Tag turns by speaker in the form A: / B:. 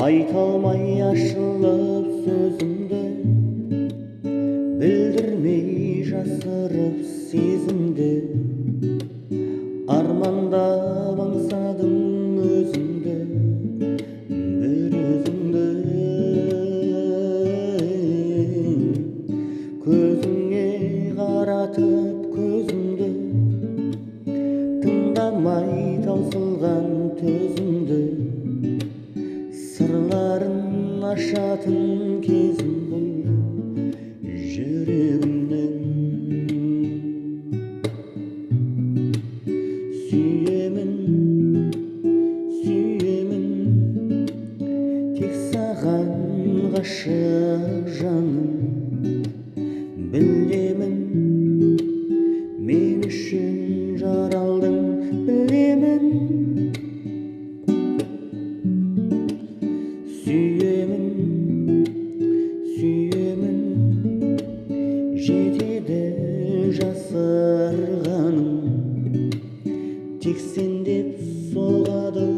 A: Айта алмай ашылып сөзімді, білдірмей жасырып сезімді, армандап аңсадым өзіңді, бір өзіңді. Көзіңе қаратып көзімді, тыңдамай таусылған төзімді, сырларын ашатын кезім бұл жүрегімнің. Сүйемін, сүйемін, тек саған ғашық жаным. Білемін, мен үшін жаралдың, білемін. Сүйемін, сүйемін, жетеді жасырғаным, тек сен деп соғады